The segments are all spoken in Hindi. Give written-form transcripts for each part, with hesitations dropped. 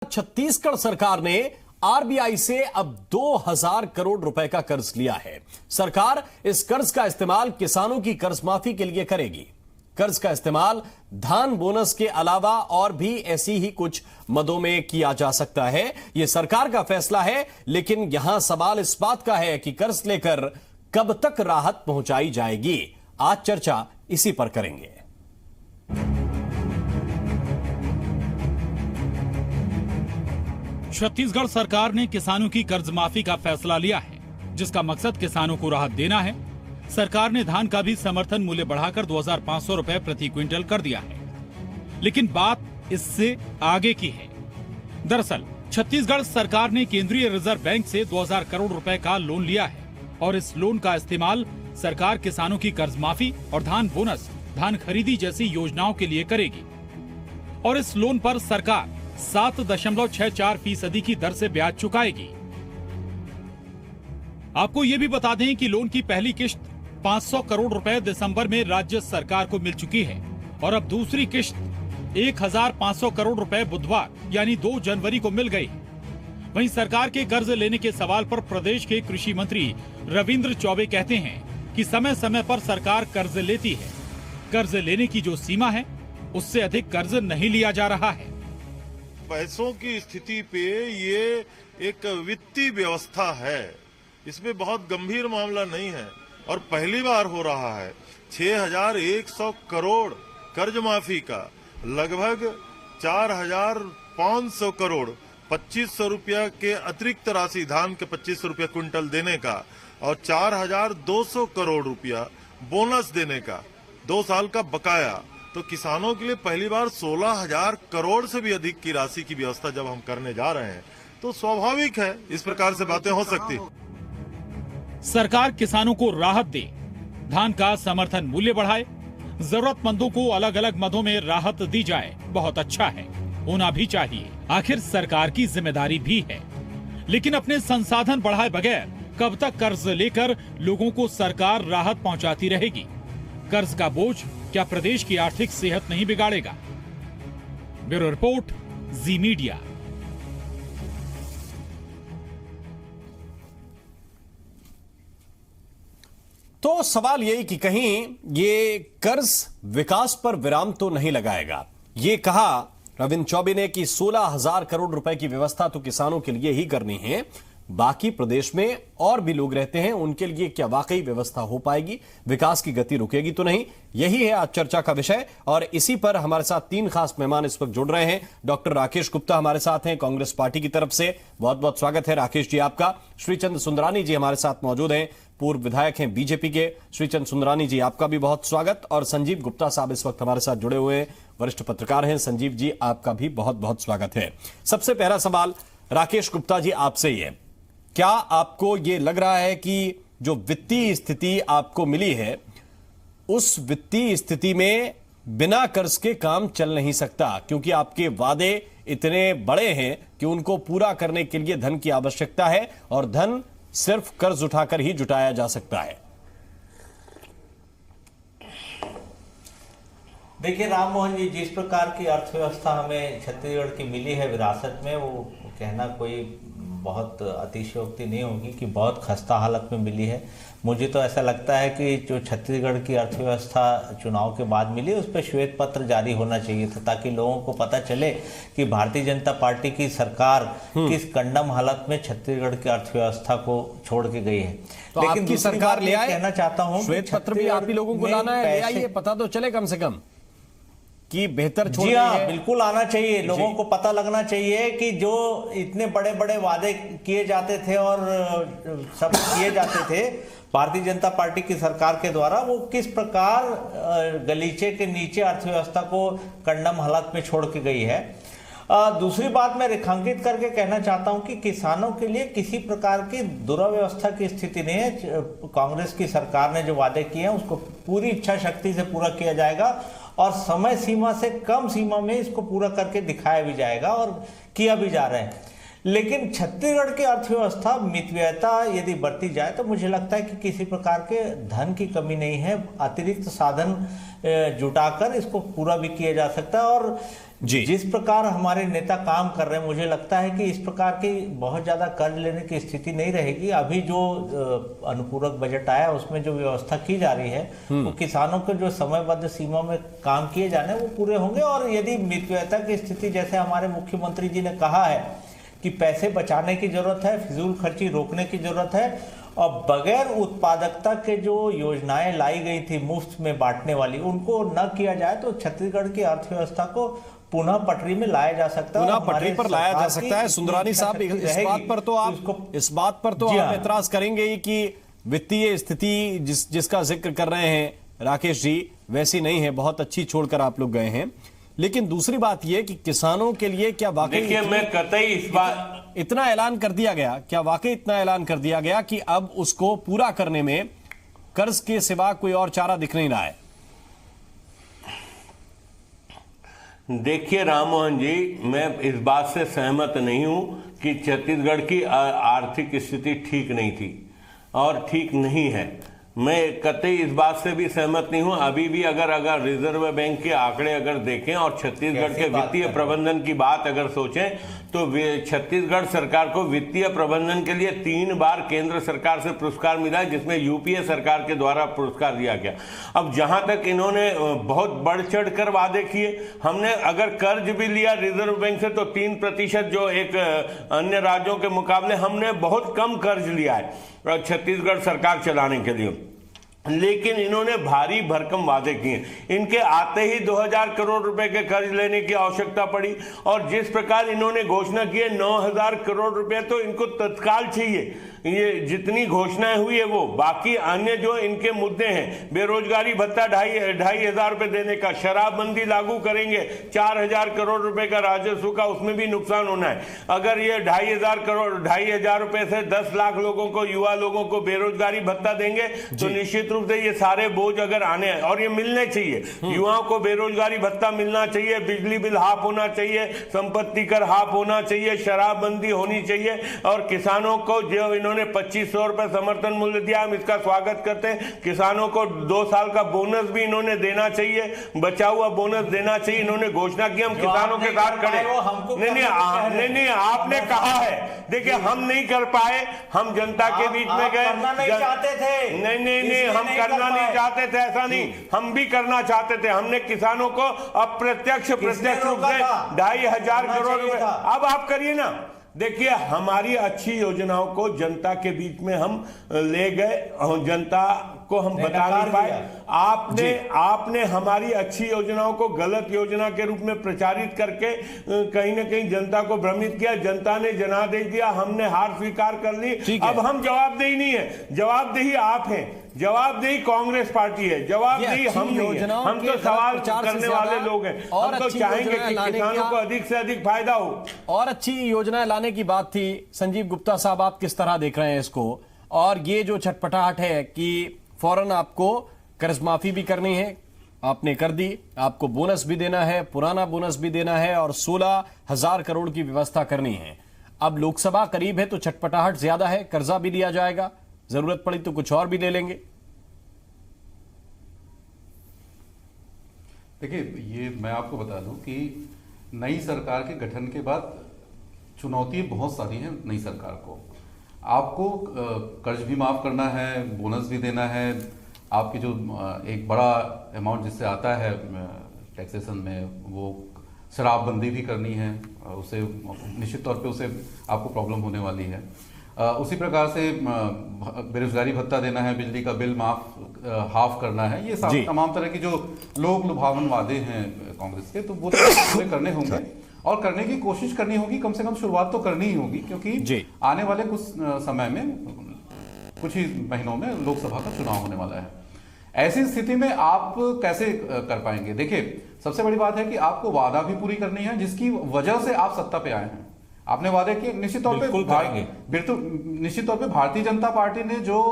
छत्तीसगढ़ सरकार ने आरबीआई से अब 2000 करोड़ रुपए का कर्ज लिया है। सरकार इस कर्ज का इस्तेमाल किसानों की कर्ज माफी के लिए करेगी। कर्ज का इस्तेमाल धान बोनस के अलावा और भी ऐसी ही कुछ मदों में किया जा सकता है। यह सरकार का फैसला है, लेकिन यहां सवाल इस बात का है कि कर्ज लेकर कब तक राहत पहुंचाई जाएगी। आज चर्चा इसी पर करेंगे। छत्तीसगढ़ सरकार ने किसानों की कर्ज माफी का फैसला लिया है, जिसका मकसद किसानों को राहत देना है। सरकार ने धान का भी समर्थन मूल्य बढ़ाकर 2500 रुपए प्रति क्विंटल कर दिया है, लेकिन बात इससे आगे की है। दरअसल छत्तीसगढ़ सरकार ने केंद्रीय रिजर्व बैंक से 2000 करोड़ रुपए का लोन लिया है और इस लोन का इस्तेमाल सरकार किसानों की कर्ज माफी और धान बोनस, धान खरीदी जैसी योजनाओं के लिए करेगी। और इस लोन पर सरकार 7.64% की दर से ब्याज चुकाएगी। आपको ये भी बता दें कि लोन की पहली किश्त 500 करोड़ रुपए दिसंबर में राज्य सरकार को मिल चुकी है और अब दूसरी किश्त 1500 करोड़ रुपए बुधवार यानी 2 जनवरी को मिल गई। वहीं सरकार के कर्ज लेने के सवाल पर प्रदेश के कृषि मंत्री रविंद्र चौबे कहते हैं कि समय समय पर सरकार कर्ज लेती है। कर्ज लेने की जो सीमा है, उससे अधिक कर्ज नहीं लिया जा रहा है। पैसों की स्थिति पे ये एक वित्तीय व्यवस्था है, इसमें बहुत गंभीर मामला नहीं है और पहली बार हो रहा है। 6100 करोड़ कर्ज माफी का, लगभग 4500 करोड़ 2500 रुपया के अतिरिक्त राशि धान के 2500 रुपया क्विंटल देने का और 4200 करोड़ रुपया बोनस देने का 2 साल का बकाया। तो किसानों के लिए पहली बार 16,000 करोड़ से भी अधिक की राशि की व्यवस्था जब हम करने जा रहे हैं, तो स्वाभाविक है इस प्रकार से बातें हो सकती। सरकार किसानों को राहत दे, धान का समर्थन मूल्य बढ़ाए, जरूरतमंदों को अलग अलग मदों में राहत दी जाए, बहुत अच्छा है, होना भी चाहिए। आखिर सरकार की जिम्मेदारी भी है, लेकिन अपने संसाधन बढ़ाए बगैर कब तक कर्ज लेकर लोगों को सरकार राहत पहुंचाती रहेगी? कर्ज का बोझ क्या प्रदेश की आर्थिक सेहत नहीं बिगाड़ेगा? ब्यूरो रिपोर्ट, जी मीडिया। तो सवाल यही कि कहीं ये कर्ज विकास पर विराम तो नहीं लगाएगा। ये कहा रविंद्र चौबे ने कि 16,000 करोड़ रुपए की व्यवस्था तो किसानों के लिए ही करनी है, बाकी प्रदेश में और भी लोग रहते हैं, उनके लिए क्या वाकई व्यवस्था हो पाएगी? विकास की गति रुकेगी तो नहीं? यही है आज चर्चा का विषय और इसी पर हमारे साथ 3 खास मेहमान इस वक्त जुड़ रहे हैं। डॉक्टर राकेश गुप्ता हमारे साथ हैं कांग्रेस पार्टी की तरफ से, बहुत बहुत स्वागत है राकेश जी आपका। श्रीचंद सुंदरानी जी हमारे साथ मौजूद हैं, पूर्व विधायक हैं बीजेपी के। श्रीचंद सुंदरानी जी आपका भी बहुत स्वागत। और संजीव गुप्ता साहब इस वक्त हमारे साथ जुड़े हुए हैं, वरिष्ठ पत्रकार हैं। संजीव जी आपका भी बहुत बहुत स्वागत है। सबसे पहला सवाल राकेश गुप्ता जी आपसे ही है, क्या आपको यह लग रहा है कि जो वित्तीय स्थिति आपको मिली है, उस वित्तीय स्थिति में बिना कर्ज के काम चल नहीं सकता, क्योंकि आपके वादे इतने बड़े हैं कि उनको पूरा करने के लिए धन की आवश्यकता है और धन सिर्फ कर्ज उठाकर ही जुटाया जा सकता है? देखिए राम मोहन जी, जिस प्रकार की अर्थव्यवस्था हमें छत्तीसगढ़ की मिली है विरासत में, वो कहना कोई बहुत अतिशयोक्ति नहीं होगी कि बहुत खस्ता हालत में मिली है। मुझे तो ऐसा लगता है कि जो छत्तीसगढ़ की अर्थव्यवस्था चुनाव के बाद मिली, उस पर श्वेत पत्र जारी होना चाहिए था, ताकि लोगों को पता चले कि भारतीय जनता पार्टी की सरकार किस कंडम हालत में छत्तीसगढ़ की अर्थव्यवस्था को छोड़ के गई है। तो लेकिन आपकी सरकार ले आए, कहना चाहता हूँ श्वेत पत्र भी आप ही लोगों को लाना है, ले आइए, पता तो चले कम से कम कि बेहतर छोड़। जी हाँ, बिल्कुल आना चाहिए, लोगों को पता लगना चाहिए कि जो इतने बड़े बड़े वादे किए जाते थे और सब किए जाते थे भारतीय जनता पार्टी की सरकार के द्वारा, वो किस प्रकार गलीचे के नीचे अर्थव्यवस्था को कंडम हालत में छोड़ के गई है। दूसरी बात मैं रेखांकित करके कहना चाहता हूं कि किसानों के लिए किसी प्रकार की दुराव्यवस्था की स्थिति नहीं है। कांग्रेस की सरकार ने जो वादे किए हैं उसको पूरी इच्छा शक्ति से पूरा किया जाएगा और समय सीमा से कम सीमा में इसको पूरा करके दिखाया भी जाएगा और किया भी जा रहा है। लेकिन छत्तीसगढ़ की अर्थव्यवस्था मितव्ययता यदि बढ़ती जाए तो मुझे लगता है कि किसी प्रकार के धन की कमी नहीं है, अतिरिक्त साधन जुटाकर इसको पूरा भी किया जा सकता है। और जी। जिस प्रकार हमारे नेता काम कर रहे हैं, मुझे लगता है कि इस प्रकार की बहुत ज्यादा कर्ज लेने की स्थिति नहीं रहेगी। अभी जो अनुपूरक बजट आया उसमें जो व्यवस्था की जा रही है वो किसानों के जो समयबद्ध सीमा में काम किए जाने वो पूरे होंगे। और यदि मितव्ययता की स्थिति, जैसे हमारे मुख्यमंत्री जी ने कहा है कि पैसे बचाने की जरूरत है, फिजूल खर्ची रोकने की जरूरत है, और बगैर उत्पादकता के जो योजनाएं लाई गई थी मुफ्त में बांटने वाली, उनको न किया जाए तो छत्तीसगढ़ की अर्थव्यवस्था को पुनः पटरी में लाया जा सकता है, पुनः पटरी पर लाया जा सकता है। सुंदरानी साहब, इस बात पर तो आप एतराज करेंगे ही कि वित्तीय स्थिति जिसका जिक्र कर रहे हैं राकेश जी वैसी नहीं है, बहुत अच्छी छोड़कर आप लोग गए हैं। लेकिन दूसरी बात यह कि किसानों के लिए क्या वाकई देखिए, मैं कतई इस बात इतना ऐलान कर दिया गया, क्या वाकई इतना ऐलान कर दिया गया कि अब उसको पूरा करने में कर्ज के सिवा कोई और चारा दिख नहीं रहा है? देखिए राममोहन जी, मैं इस बात से सहमत नहीं हूं कि छत्तीसगढ़ की आर्थिक स्थिति ठीक नहीं थी और ठीक नहीं है। मैं कतई इस बात से भी सहमत नहीं हूं। अभी भी अगर रिजर्व बैंक के आंकड़े अगर देखें और छत्तीसगढ़ के वित्तीय प्रबंधन की बात अगर सोचें तो छत्तीसगढ़ सरकार को वित्तीय प्रबंधन के लिए 3 बार केंद्र सरकार से पुरस्कार मिला है, जिसमें यूपीए सरकार के द्वारा पुरस्कार दिया गया। अब जहां तक इन्होंने बहुत बढ़ चढ़ कर वादे किए, हमने अगर कर्ज भी लिया रिजर्व बैंक से तो 3% जो एक अन्य राज्यों के मुकाबले हमने बहुत कम कर्ज लिया है छत्तीसगढ़ सरकार चलाने के लिए। लेकिन इन्होंने भारी भरकम वादे किए। इनके आते ही 2000 करोड़ रुपए के कर्ज लेने की आवश्यकता पड़ी और जिस प्रकार इन्होंने घोषणा की है 9000 करोड़ रुपए तो इनको तत्काल चाहिए। ये जितनी घोषणाएं हुई है वो, बाकी अन्य जो इनके मुद्दे हैं, बेरोजगारी भत्ता 2500 रुपए देने का, शराबबंदी लागू करेंगे, 4000 करोड़ रुपए का राजस्व का उसमें भी नुकसान होना है। अगर ये 2500 रुपए से 10 लाख लोगों को, युवा लोगों को बेरोजगारी भत्ता देंगे तो निश्चित रूप से ये सारे बोझ अगर आने और ये मिलने चाहिए। युवाओं को बेरोजगारी भत्ता मिलना चाहिए, बिजली बिल हाफ होना चाहिए, संपत्ति कर हाफ होना चाहिए, शराबबंदी होनी चाहिए और किसानों को जो इन्होंने 2500 रुपए समर्थन मूल्य दिया, हम इसका स्वागत करते हैं। किसानों को 2 साल का बोनस भी इन्होंने देना चाहिए, बचा हुआ बोनस देना चाहिए। इन्होंने घोषणा की हम किसानों के साथ खड़े। नहीं, आपने कहा है। देखिए, हम नहीं कर पाए, हम जनता के बीच में गए। नहीं, हम करना नहीं चाहते थे, ऐसा नहीं, हम भी करना चाहते थे। हमने किसानों को अप्रत्यक्ष प्रत्यक्ष रूप से 2500 करोड़ रुपए, अब आप करिए ना। देखिए, हमारी अच्छी योजनाओं को जनता के बीच में हम ले गए, जनता को हम बता नहीं पाए। आपने हमारी अच्छी योजनाओं को गलत योजना के रूप में प्रचारित करके कहीं ना कहीं जनता को भ्रमित किया। जनता ने जनादेश दिया, हमने हार स्वीकार कर ली। अब हम जवाबदेही नहीं है, जवाबदेही आप हैं, जवाबदेही कांग्रेस पार्टी है, जवाबदेही हम नहीं है। हम तो सवाल करने वाले लोग हैं। हम तो चाहेंगे कि किसानों को अधिक से अधिक फायदा हो। और अच्छी योजना लाने की बात थी। संजीव गुप्ता साहब, आप किस तरह देख रहे हैं इसको? और ये जो छटपटाहट है कि फौरन आपको कर्ज माफी भी करनी है, आपने कर दी, आपको बोनस भी देना है, पुराना बोनस भी देना है और 16,000 करोड़ की व्यवस्था करनी है। अब लोकसभा करीब है तो छटपटाहट ज्यादा है, कर्जा भी दिया जाएगा, जरूरत पड़ी तो कुछ और भी ले लेंगे। देखिए, ये मैं आपको बता दूं कि नई सरकार के गठन के बाद चुनौतियां बहुत सारी हैं नई सरकार को। आपको कर्ज भी माफ करना है, बोनस भी देना है, आपकी जो एक बड़ा अमाउंट जिससे आता है टैक्सेशन में, वो शराबबंदी भी करनी है, उसे निश्चित तौर पे उसे आपको प्रॉब्लम होने वाली है। उसी प्रकार से बेरोजगारी भत्ता देना है, बिजली का बिल हाफ करना है। ये तमाम तरह की जो लोक लुभावन वादे हैं कांग्रेस के, तो वो पूरे करने होंगे और करने की कोशिश करनी होगी। कम से कम शुरुआत तो करनी ही होगी, क्योंकि आने वाले कुछ समय में, कुछ ही महीनों में लोकसभा का चुनाव होने वाला है। ऐसी स्थिति में आप कैसे कर पाएंगे? देखिए, सबसे बड़ी बात है कि आपको वादा भी पूरी करनी है, जिसकी वजह से आप सत्ता पे आए हैं। आपने वादे किए, निश्चित तौर पे भारतीय जनता पार्टी ने जो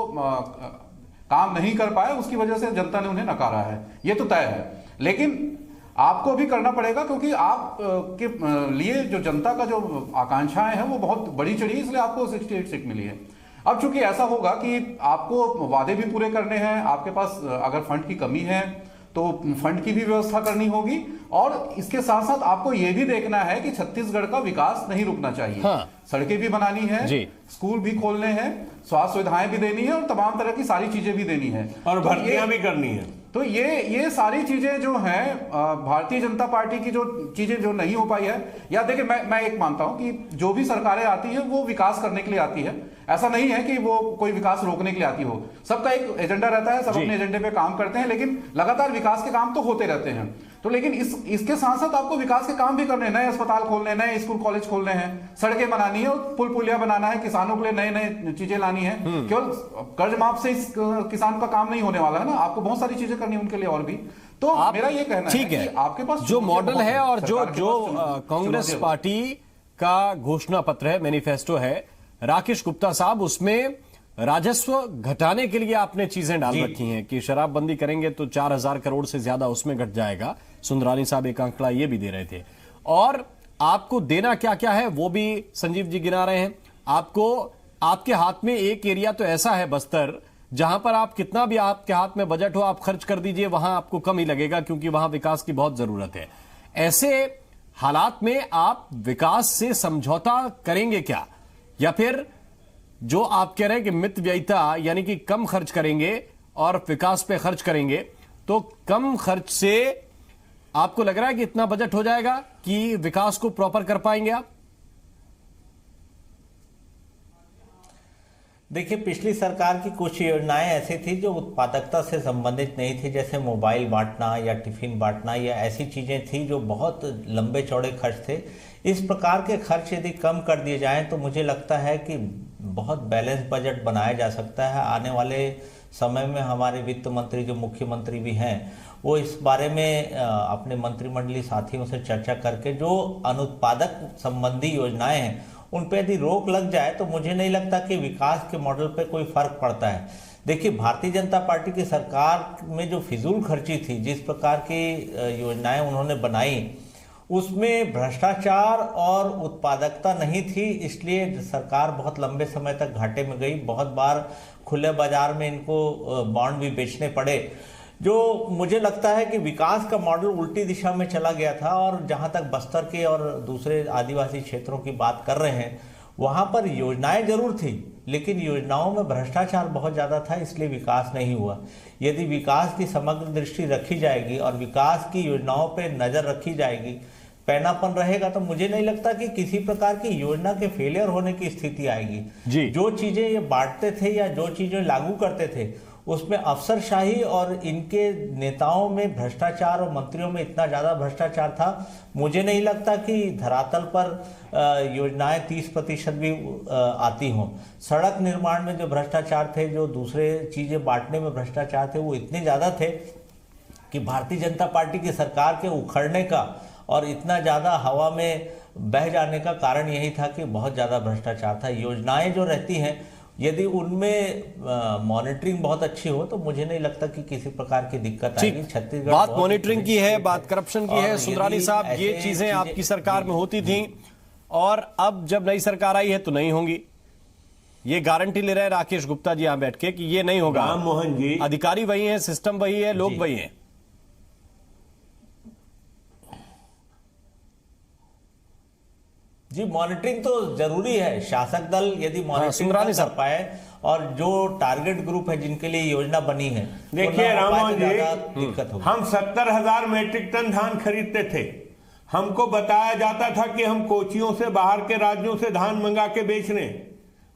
काम नहीं कर पाया उसकी वजह से जनता ने उन्हें नकारा है, ये तो तय है। लेकिन आपको भी करना पड़ेगा, क्योंकि आप के लिए जो जनता का जो आकांक्षाएं हैं वो बहुत बड़ी चढ़ी, इसलिए आपको 68 सीट मिली है। अब चूंकि ऐसा होगा कि आपको वादे भी पूरे करने हैं, आपके पास अगर फंड की कमी है तो फंड की भी व्यवस्था करनी होगी, और इसके साथ साथ आपको यह भी देखना है कि छत्तीसगढ़ का विकास नहीं रुकना चाहिए। हाँ। सड़कें भी बनानी है, स्कूल भी खोलने हैं, स्वास्थ्य सुविधाएं भी देनी है और तमाम तरह की सारी चीजें भी देनी है, और भर्तियां भी करनी है। तो ये सारी चीजें जो हैं, भारतीय जनता पार्टी की जो चीजें जो नहीं हो पाई है, या देखिए मैं एक मानता हूं कि जो भी सरकारें आती है वो विकास करने के लिए आती है, ऐसा नहीं है कि वो कोई विकास रोकने के लिए आती हो। सबका एक एजेंडा रहता है, सब अपने एजेंडे पे काम करते हैं, लेकिन लगातार विकास के काम तो होते रहते हैं। तो लेकिन इसके साथ साथ आपको विकास के काम भी करने हैं, नए अस्पताल खोलने हैं, नए स्कूल कॉलेज खोलने हैं, सड़कें बनानी है, पुल पुलिया बनाना है, किसानों के लिए नए नए चीजें लानी है। केवल कर्ज माफ से इस किसान का काम नहीं होने वाला है ना, आपको बहुत सारी चीजें करनी है उनके लिए और भी। तो मेरा ये कहना है कि आपके पास जो मॉडल है और जो कांग्रेस पार्टी का घोषणा पत्र है, मैनिफेस्टो है राकेश गुप्ता साहब, उसमें राजस्व घटाने के लिए आपने चीजें डाल रखी हैं कि शराबबंदी करेंगे तो 4000 करोड़ से ज्यादा उसमें घट जाएगा। सुंदरानी साहब एक आंकड़ा ये भी दे रहे थे, और आपको देना क्या क्या है वो भी संजीव जी गिना रहे हैं। आपको आपके हाथ में एक एरिया तो ऐसा है बस्तर, जहां पर आप कितना भी आपके हाथ में बजट हो आप खर्च कर दीजिए, वहां आपको कम ही लगेगा क्योंकि वहां विकास की बहुत जरूरत है। ऐसे हालात में आप विकास से समझौता करेंगे क्या, या फिर जो आप कह रहे हैं कि मित व्ययिता यानी कि कम खर्च करेंगे और विकास पे खर्च करेंगे, तो कम खर्च से आपको लग रहा है कि इतना बजट हो जाएगा कि विकास को प्रॉपर कर पाएंगे आप? देखिए, पिछली सरकार की कुछ योजनाएं ऐसी थी जो उत्पादकता से संबंधित नहीं थी, जैसे मोबाइल बांटना या टिफिन बांटना, या ऐसी चीजें थी जो बहुत लंबे चौड़े खर्च थे। इस प्रकार के खर्च यदि कम कर दिए जाएं तो मुझे लगता है कि बहुत बैलेंस बजट बनाया जा सकता है। आने वाले समय में हमारे वित्त मंत्री जो मुख्यमंत्री भी हैं, वो इस बारे में अपने मंत्रिमंडलीय साथियों से चर्चा करके जो अनुत्पादक संबंधी योजनाएं हैं उन पर यदि रोक लग जाए तो मुझे नहीं लगता कि विकास के मॉडल पे कोई फर्क पड़ता है। देखिए, भारतीय जनता पार्टी की सरकार में जो फिजूल खर्ची थी, जिस प्रकार की योजनाएं उन्होंने बनाई, उसमें भ्रष्टाचार और उत्पादकता नहीं थी, इसलिए सरकार बहुत लंबे समय तक घाटे में गई। बहुत बार खुले बाजार में इनको बॉन्ड भी बेचने पड़े। जो मुझे लगता है कि विकास का मॉडल उल्टी दिशा में चला गया था। और जहां तक बस्तर के और दूसरे आदिवासी क्षेत्रों की बात कर रहे हैं, वहां पर योजनाएं जरूर थी, लेकिन योजनाओं में भ्रष्टाचार बहुत ज़्यादा था, इसलिए विकास नहीं हुआ। यदि विकास की समग्र दृष्टि रखी जाएगी और विकास की योजनाओं पर नज़र रखी जाएगी, पैनापन रहेगा, तो मुझे नहीं लगता कि किसी प्रकार की योजना के फेलियर होने की स्थिति आएगी। जो चीज़ें ये बांटते थे या जो चीज़ें लागू करते थे, उसमें अफसरशाही और इनके नेताओं में भ्रष्टाचार और मंत्रियों में इतना ज़्यादा भ्रष्टाचार था, मुझे नहीं लगता कि धरातल पर योजनाएं 30% भी आती हों। सड़क निर्माण में जो भ्रष्टाचार थे, जो दूसरे चीज़ें बांटने में भ्रष्टाचार थे, वो इतने ज़्यादा थे कि भारतीय जनता पार्टी की सरकार के उखड़ने का और इतना ज़्यादा हवा में बह जाने का कारण यही था कि बहुत ज़्यादा भ्रष्टाचार था। योजनाएं जो रहती हैं, यदि उनमें मॉनिटरिंग बहुत अच्छी हो तो मुझे नहीं लगता कि किसी प्रकार की दिक्कत आएगी। छत्तीसगढ़ बात मॉनिटरिंग की है, बात करप्शन की है। सुंदरानी साहब, ये चीजें आपकी सरकार में होती थी और अब जब नई सरकार आई है तो नहीं होंगी, ये गारंटी ले रहे हैं राकेश गुप्ता जी यहां बैठ के कि ये नहीं होगा। राम मोहन जी, अधिकारी वही है, सिस्टम वही है, लोग वही हैं। जी, मॉनिटरिंग तो जरूरी है। शासक दल यदि मॉनिटरिंग ना कर पाए और जो टारगेट ग्रुप है जिनके लिए योजना बनी है, देखिए रामोहन जी, दिक्कत होगी। हम 70,000 मैट्रिक टन धान खरीदते थे। हमको बताया जाता था कि हम कोचियों से, बाहर के राज्यों से धान मंगा के बेच रहे हैं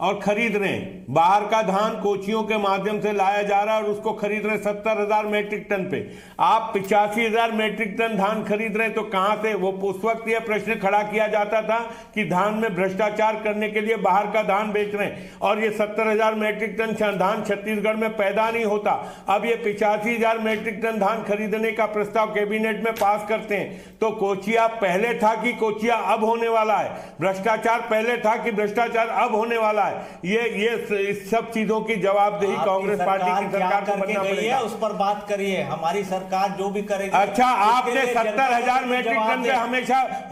और खरीद रहे हैं। बाहर का धान कोचियों के माध्यम से लाया जा रहा है और उसको खरीद रहे हैं 70,000 मैट्रिक टन पे। आप 85,000 मैट्रिक टन धान खरीद रहे हैं, तो कहां से? वो उस वक्त यह प्रश्न खड़ा किया जाता था कि धान में भ्रष्टाचार करने के लिए बाहर का धान बेच रहे हैं, और ये 70,000 मैट्रिक टन धान छत्तीसगढ़ में पैदा नहीं होता। अब ये 85,000 मैट्रिक टन धान खरीदने का प्रस्ताव कैबिनेट में पास करते हैं, तो कोचिया पहले था कि कोचिया अब होने वाला है? भ्रष्टाचार पहले था कि भ्रष्टाचार अब होने वाला है? ये इस सब चीजों की जवाबदेही कांग्रेस पार्टी की सरकार को बनना पड़ेगा। उस पर बात करिए, हमारी सरकार जो भी करेगी। अच्छा, आपने 70,000 मैट्रिक टन पे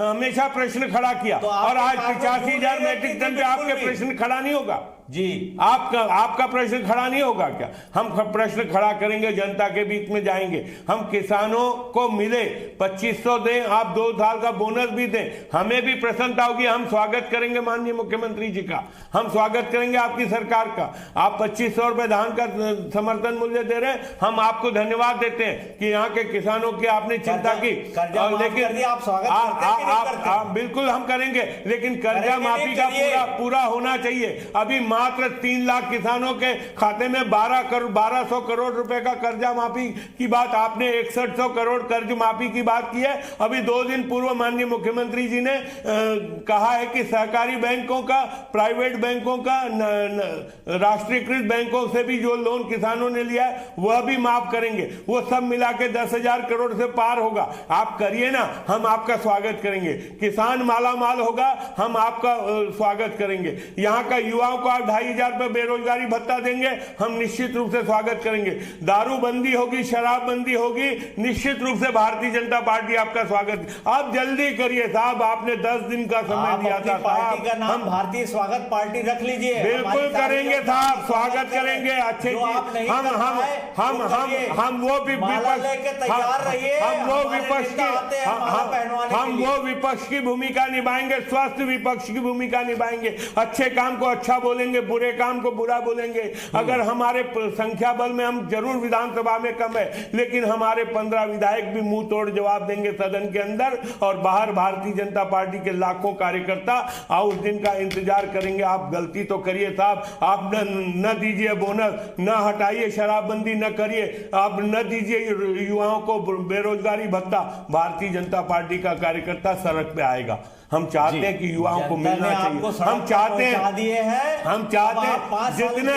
हमेशा प्रश्न खड़ा किया, और आज 85,000 मैट्रिक टन पे आपके प्रश्न खड़ा नहीं होगा? जी आपका प्रश्न खड़ा नहीं होगा क्या? हम प्रश्न खड़ा करेंगे, जनता के बीच में जाएंगे, हम किसानों को मिले 2500 दें, आप 2 साल का बोनस भी दें, हमें भी प्रसन्नता होगी। हम स्वागत करेंगे माननीय मुख्यमंत्री जी का, हम स्वागत करेंगे आपकी सरकार का। आप 2500 रुपए धान का समर्थन मूल्य दे रहे हैं, हम आपको धन्यवाद देते हैं कि यहाँ के किसानों की आपने चिंता की। लेकिन आप स्वागत बिल्कुल हम करेंगे, लेकिन कर्जा माफी का पूरा होना चाहिए। अभी मात्र 3 लाख किसानों के खाते में 1200 करोड़ रुपए का कर्जा माफी की बात आपने 6100 करोड़ कर्ज माफी की बात की है। अभी 2 दिन पूर्व माननीय मुख्यमंत्री जी ने कहा है कि सहकारी बैंकों का, प्राइवेट बैंकों का, राष्ट्रीयकृत बैंकों से भी जो लोन किसानों ने लिया है वह भी माफ करेंगे। वो सब मिला के 10,000 करोड़ से पार होगा। आप करिए ना, हम आपका स्वागत करेंगे। किसान माला माल होगा, हम आपका स्वागत करेंगे। यहाँ का युवाओं को आप 2,500 रुपए बेरोजगारी भत्ता देंगे, हम निश्चित रूप से स्वागत करेंगे। दारू बंदी होगी, शराब बंदी होगी, निश्चित रूप से भारतीय जनता पार्टी आपका स्वागत। आप जल्दी करिए साहब, आपने 10 दिन का समय दिया था। पार्टी का नाम भारतीय स्वागत पार्टी रख लीजिए। बिल्कुल करेंगे साहब, स्वागत करेंगे। अच्छे हम वो विपक्ष की भूमिका निभाएंगे, स्वस्थ विपक्ष की भूमिका निभाएंगे। अच्छे काम को अच्छा बोलेंगे, बुरे काम को बुरा बोलेंगे। अगर हमारे संख्या बल में हम जरूर विधानसभा में कम है, लेकिन हमारे 15 विधायक भी मुंह तोड़ जवाब देंगे सदन के अंदर और बाहर भारतीय जनता पार्टी के लाखों कार्यकर्ता उस दिन का इंतजार करेंगे। आप गलती तो करिए साहब, आप न दीजिए बोनस, न हटाइए शराबबंदी, न करिए, आप न दीजिए युवाओं को बेरोजगारी भत्ता। भारतीय जनता पार्टी का कार्यकर्ता सड़क पे आएगा। हम चाहते हैं कि युवाओं को मिलना चाहिए। हम चाहते हैं जितने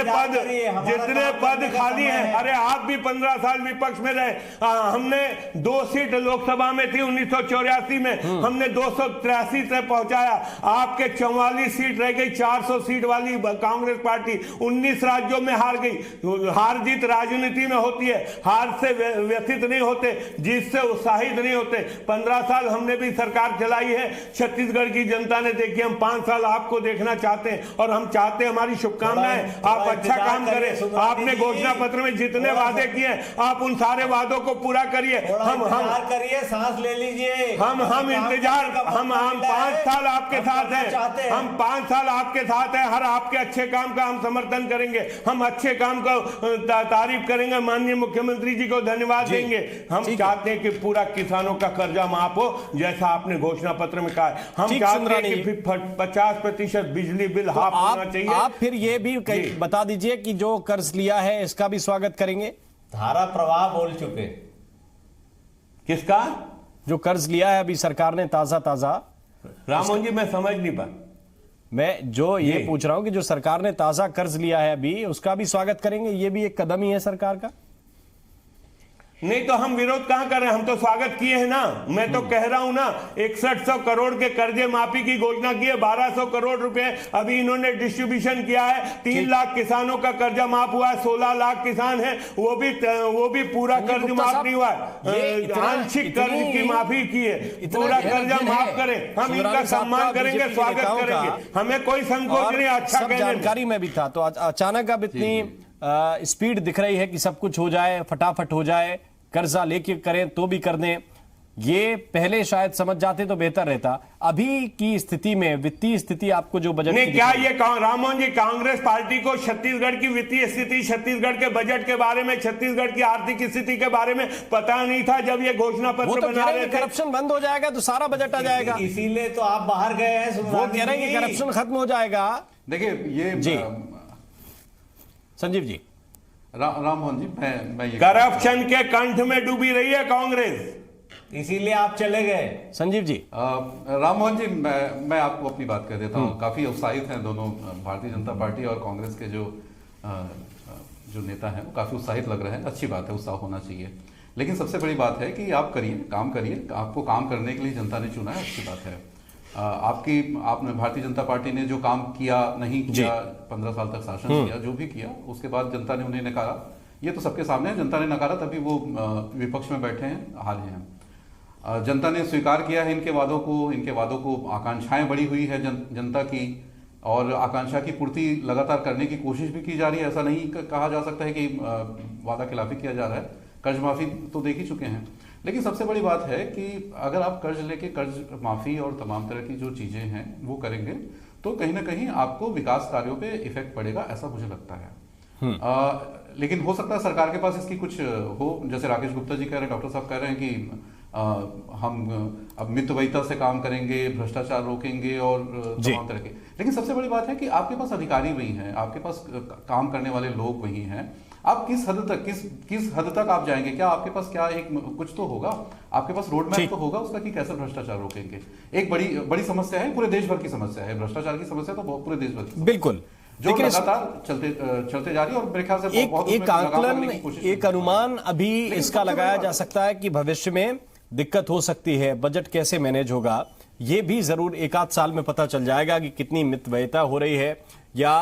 पद खाली हैं। अरे आप भी 15 साल विपक्ष में रहे, हमने 2 सीट लोकसभा में थी 1984 में, हमने 283 से पहुंचाया। आपके 44 सीट रह गई। 400 सीट वाली कांग्रेस पार्टी 19 राज्यों में हार गई। हार जीत राजनीति में होती है, हार से व्यथित नहीं होते, जीत से उत्साहित नहीं होते। 15 साल हमने भी सरकार चलाई है। छत्तीसगढ़ की जनता ने देखी, हम 5 साल आपको देखना चाहते हैं और हम चाहते हैं, हमारी शुभकामनाएं, आप अच्छा काम करें। आपने घोषणा पत्र में जितने वादे किए आप उन सारे वादों को पूरा करिए। हम करिए, सांस ले लीजिए। हम इंतजार, हम 5 साल आपके साथ हैं, हम 5 साल आपके साथ हैं। हर आपके अच्छे काम का हम समर्थन करेंगे, हम अच्छे काम का तारीफ करेंगे, माननीय मुख्यमंत्री जी को धन्यवाद देंगे। हम चाहते हैं कि पूरा किसानों का कर्जा माफ हो, जैसा आपने घोषणा पत्र में कहा है। हम चाहते हैं कि 50% बिजली बिल हाफ होना चाहिए। आप फिर ये भी बता दीजिए कि जो कर्ज लिया है इसका भी स्वागत करेंगे। धारा प्रवाह बोल चुके। किसका? जो कर्ज लिया है अभी सरकार ने ताजा। राममोहन जी मैं समझ नहीं पा। मैं जो ये पूछ रहा हूं कि जो सरकार ने ताजा कर्ज लिया है अभी, उसका भी स्वागत करेंगे। ये भी एक कदम ही है सरकार का। नहीं तो हम विरोध कहां कर रहे हैं, हम तो स्वागत किए हैं ना। मैं तो कह रहा हूं ना, 6100 करोड़ के कर्जे माफी की घोषणा की है। 1200 करोड़ रुपए अभी इन्होंने डिस्ट्रीब्यूशन किया है। 3 लाख किसानों का कर्जा माफ हुआ है। 16 लाख किसान हैं, वो भी पूरा कर्ज माफ नहीं हुआ है। आंशिक कर्ज की माफी की है, पूरा कर्जा माफ करें। हम इनका सम्मान करेंगे, स्वागत करेंगे, हमें कोई संकोच नहीं। अच्छा जानकारी में भी था, तो अचानक अब इतनी स्पीड दिख रही है कि सब कुछ हो जाए, फटाफट हो जाए, कर्जा लेके करें तो भी कर दें। ये पहले शायद समझ जाते तो बेहतर रहता। अभी की स्थिति में, वित्तीय स्थिति आपको जो बजट नहीं, क्या ये राममोहन जी, कांग्रेस पार्टी को छत्तीसगढ़ की वित्तीय स्थिति, छत्तीसगढ़ के बजट के बारे में, छत्तीसगढ़ की आर्थिक स्थिति के बारे में पता नहीं था जब ये घोषणा पत्र बना रहे थे? करप्शन बंद हो जाएगा तो सारा बजट आ जाएगा। इसीलिए तो आप बाहर गए हैं। वो कह रहे हैं कि करप्शन खत्म हो जाएगा। देखिए ये जी संजीव जी, राममोहन जी, मैं ये करप्शन के कंठ में डूबी रही है कांग्रेस, इसीलिए आप चले गए। संजीव जी। राममोहन जी, मैं आपको अपनी बात कह देता हूँ। काफी उत्साहित हैं दोनों, भारतीय जनता पार्टी और कांग्रेस के जो नेता हैं वो काफी उत्साहित लग रहे हैं। अच्छी बात है, उत्साह होना चाहिए। लेकिन सबसे बड़ी बात है कि आप करिए, काम करिए। आपको काम करने के लिए जनता ने चुना है, अच्छी बात है। आपने भारतीय जनता पार्टी ने जो काम किया नहीं किया, 15 साल तक शासन किया, जो भी किया, उसके बाद जनता ने उन्हें नकारा। ये तो सबके सामने है, जनता ने नकारा, तभी वो विपक्ष में बैठे हैं, हारे हैं। जनता ने स्वीकार किया है इनके वादों को, आकांक्षाएं बढ़ी हुई है जनता की। और आकांक्षा की पूर्ति लगातार करने की कोशिश भी की जा रही है। ऐसा नहीं कहा जा सकता है कि वादा खिलाफी किया जा रहा है। कर्ज माफी तो देख ही चुके हैं, लेकिन सबसे बड़ी बात है कि अगर आप कर्ज लेके कर्ज माफी और तमाम तरह की जो चीजें हैं वो करेंगे तो कहीं ना कहीं आपको विकास कार्यों पे इफेक्ट पड़ेगा, ऐसा मुझे लगता है। लेकिन हो सकता है सरकार के पास इसकी कुछ हो, जैसे राकेश गुप्ता जी कह रहे हैं, डॉक्टर साहब कह रहे हैं कि हम अब मितव्ययिता से काम करेंगे, भ्रष्टाचार रोकेंगे और तमाम तरह के। लेकिन सबसे बड़ी बात है कि आपके पास अधिकारी वही हैं, आपके पास काम करने वाले लोग वही हैं। आप किस हद तक किस हद तक आप जाएंगे? क्या आपके पास क्या एक कुछ तो होगा, आपके पास रोड मैप तो होगा उसका कि कैसे भ्रष्टाचार रोकेंगे। एक बड़ी समस्या है, पूरे देश भर की समस्या है, भ्रष्टाचार की समस्या तो पूरे देश भर की। बिल्कुल, जो लगातार चलते जा रही है और मेरे ख्याल से एक आकलन, एक अनुमान अभी इसका लगाया जा सकता है कि भविष्य में दिक्कत हो सकती है। बजट कैसे मैनेज होगा ये भी जरूर एक आध साल में पता चल जाएगा कि कितनी मितव्ययिता हो रही है या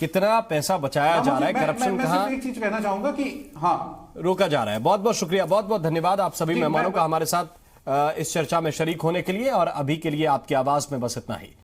कितना पैसा बचाया जा रहा है, करप्शन कहां। एक चीज कहना चाहूंगा कि हाँ, रोका जा रहा है। बहुत बहुत शुक्रिया, बहुत बहुत धन्यवाद आप सभी मेहमानों का हमारे साथ इस चर्चा में शरीक होने के लिए। और अभी के लिए आपकी आवाज में बस इतना ही।